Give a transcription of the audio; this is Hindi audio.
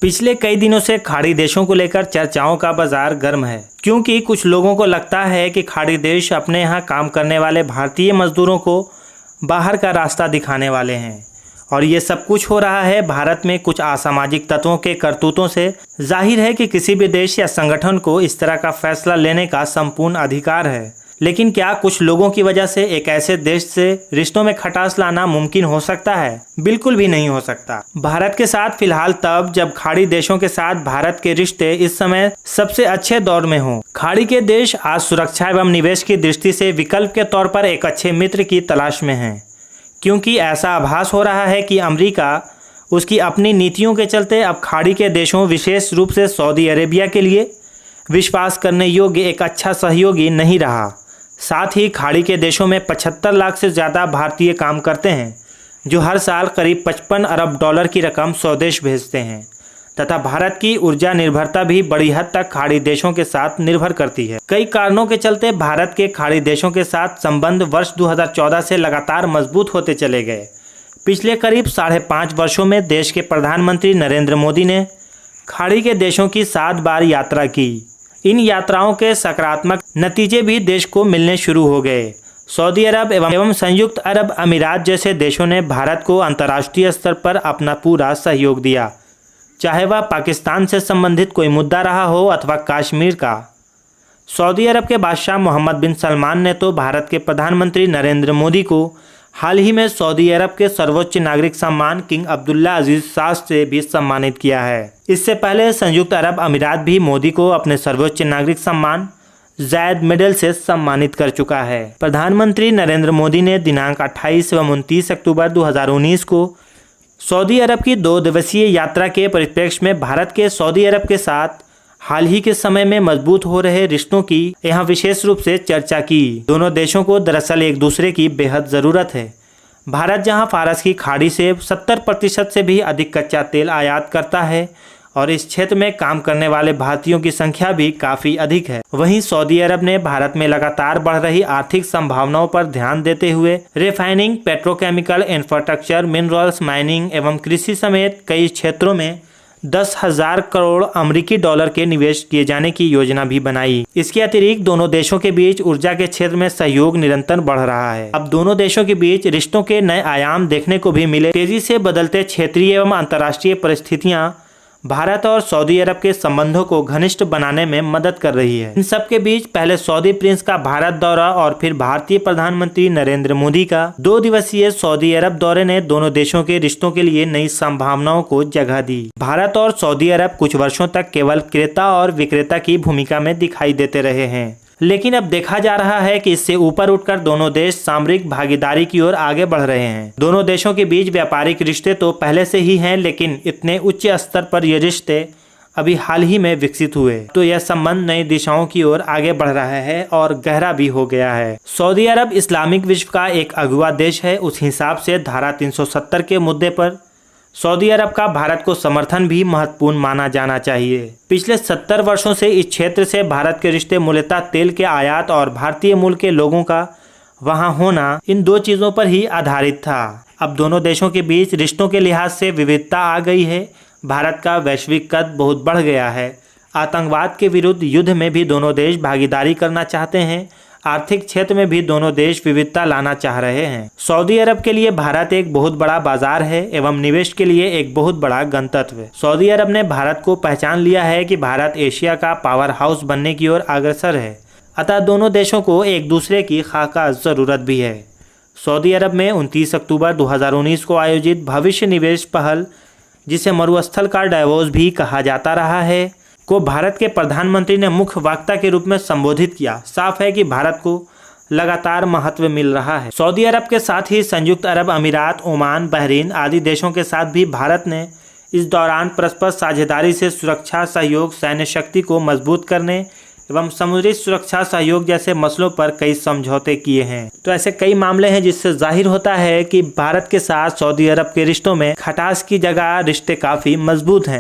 पिछले कई दिनों से खाड़ी देशों को लेकर चर्चाओं का बाजार गर्म है, क्योंकि कुछ लोगों को लगता है कि खाड़ी देश अपने यहाँ काम करने वाले भारतीय मजदूरों को बाहर का रास्ता दिखाने वाले हैं। और ये सब कुछ हो रहा है भारत में कुछ असामाजिक तत्वों के करतूतों से। जाहिर है कि किसी भी देश या संगठन को इस तरह का फैसला लेने का संपूर्ण अधिकार है, लेकिन क्या कुछ लोगों की वजह से एक ऐसे देश से रिश्तों में खटास लाना मुमकिन हो सकता है? बिल्कुल भी नहीं हो सकता। भारत के साथ फिलहाल तब जब खाड़ी देशों के साथ भारत के रिश्ते इस समय सबसे अच्छे दौर में हों। खाड़ी के देश आज सुरक्षा एवं निवेश की दृष्टि से विकल्प के तौर पर एक अच्छे मित्र की तलाश में हैं, क्योंकि ऐसा आभास हो रहा है कि अमेरिका उसकी अपनी नीतियों के चलते अब खाड़ी के देशों, विशेष रूप से सऊदी अरेबिया के लिए विश्वास करने योग्य एक अच्छा सहयोगी नहीं रहा। साथ ही खाड़ी के देशों में 75 लाख से ज़्यादा भारतीय काम करते हैं, जो हर साल करीब 55 अरब डॉलर की रकम स्वदेश भेजते हैं, तथा भारत की ऊर्जा निर्भरता भी बड़ी हद तक खाड़ी देशों के साथ निर्भर करती है। कई कारणों के चलते भारत के खाड़ी देशों के साथ संबंध वर्ष 2014 से लगातार मजबूत होते चले गए। पिछले करीब 5.5 वर्षों में देश के प्रधानमंत्री नरेंद्र मोदी ने खाड़ी के देशों की 7 बार यात्रा की। इन यात्राओं के सकारात्मक नतीजे भी देश को मिलने शुरू हो गए। सऊदी अरब एवं संयुक्त अरब अमीरात जैसे देशों ने भारत को अंतर्राष्ट्रीय स्तर पर अपना पूरा सहयोग दिया, चाहे वह पाकिस्तान से संबंधित कोई मुद्दा रहा हो अथवा कश्मीर का। सऊदी अरब के बादशाह मोहम्मद बिन सलमान ने तो भारत के प्रधानमंत्री नरेंद्र मोदी को हाल ही में सऊदी अरब के सर्वोच्च नागरिक सम्मान किंग अब्दुल्ला अजीज शाह से भी सम्मानित किया है। इससे पहले संयुक्त अरब अमीरात भी मोदी को अपने सर्वोच्च नागरिक सम्मान ज़ायद मेडल से सम्मानित कर चुका है। प्रधानमंत्री नरेंद्र मोदी ने दिनांक 28 एवं 29 अक्टूबर 2019 को सऊदी अरब की 2 दिवसीय यात्रा के परिप्रेक्ष्य में भारत के सऊदी अरब के साथ हाल ही के समय में मजबूत हो रहे रिश्तों की यहाँ विशेष रूप से चर्चा की। दोनों देशों को दरअसल एक दूसरे की बेहद ज़रूरत है। भारत जहाँ फारस की खाड़ी से 70% से भी अधिक कच्चा तेल आयात करता है और इस क्षेत्र में काम करने वाले भारतीयों की संख्या भी काफ़ी अधिक है, वहीं सऊदी अरब ने भारत में लगातार बढ़ रही आर्थिक संभावनाओं पर ध्यान देते हुए refining, petrochemical, infrastructure, minerals, mining एवं कृषि समेत कई क्षेत्रों में 10,000 करोड़ अमेरिकी डॉलर के निवेश किए जाने की योजना भी बनाई। इसके अतिरिक्त दोनों देशों के बीच ऊर्जा के क्षेत्र में सहयोग निरंतर बढ़ रहा है। अब दोनों देशों के बीच रिश्तों के नए आयाम देखने को भी मिले। तेजी से बदलते क्षेत्रीय एवं अंतर्राष्ट्रीय परिस्थितियां भारत और सऊदी अरब के संबंधों को घनिष्ठ बनाने में मदद कर रही है। इन सब के बीच पहले सऊदी प्रिंस का भारत दौरा और फिर भारतीय प्रधानमंत्री नरेंद्र मोदी का 2 दिवसीय सऊदी अरब दौरे ने दोनों देशों के रिश्तों के लिए नई संभावनाओं को जगह दी। भारत और सऊदी अरब कुछ वर्षों तक केवल क्रेता और विक्रेता की भूमिका में दिखाई देते रहे हैं, लेकिन अब देखा जा रहा है कि इससे ऊपर उठकर दोनों देश सामरिक भागीदारी की ओर आगे बढ़ रहे हैं। दोनों देशों के बीच व्यापारिक रिश्ते तो पहले से ही हैं, लेकिन इतने उच्च स्तर पर ये रिश्ते अभी हाल ही में विकसित हुए, तो यह संबंध नई दिशाओं की ओर आगे बढ़ रहा है और गहरा भी हो गया है। सऊदी अरब इस्लामिक विश्व का एक अगुवा देश है। उस हिसाब से धारा 370 के मुद्दे पर सऊदी अरब का भारत को समर्थन भी महत्वपूर्ण माना जाना चाहिए। पिछले 70 वर्षों से इस क्षेत्र से भारत के रिश्ते मूलतः तेल के आयात और भारतीय मूल के लोगों का वहां होना, इन 2 चीज़ों पर ही आधारित था। अब दोनों देशों के बीच रिश्तों के लिहाज से विविधता आ गई है। भारत का वैश्विक कद बहुत बढ़ गया है। आतंकवाद के विरुद्ध युद्ध में भी दोनों देश भागीदारी करना चाहते हैं। आर्थिक क्षेत्र में भी दोनों देश विविधता लाना चाह रहे हैं। सऊदी अरब के लिए भारत एक बहुत बड़ा बाजार है एवं निवेश के लिए एक बहुत बड़ा गंतव्य। सऊदी अरब ने भारत को पहचान लिया है कि भारत एशिया का पावर हाउस बनने की ओर अग्रसर है, अतः दोनों देशों को एक दूसरे की खास जरूरत भी है। सऊदी अरब में 29 अक्टूबर 2019 को आयोजित भविष्य निवेश पहल, जिसे मरुस्थल का डावोस भी कहा जाता रहा है, को भारत के प्रधानमंत्री ने मुख्य वक्ता के रूप में संबोधित किया। साफ है कि भारत को लगातार महत्व मिल रहा है। सऊदी अरब के साथ ही संयुक्त अरब अमीरात, ओमान, बहरीन आदि देशों के साथ भी भारत ने इस दौरान परस्पर साझेदारी से सुरक्षा सहयोग, सैन्य शक्ति को मजबूत करने एवं समुद्री सुरक्षा सहयोग जैसे मसलों पर कई समझौते किए हैं। तो ऐसे कई मामले हैं जिससे जाहिर होता है कि भारत के साथ सऊदी अरब के रिश्तों में खटास की जगह रिश्ते काफ़ी मजबूत हैं।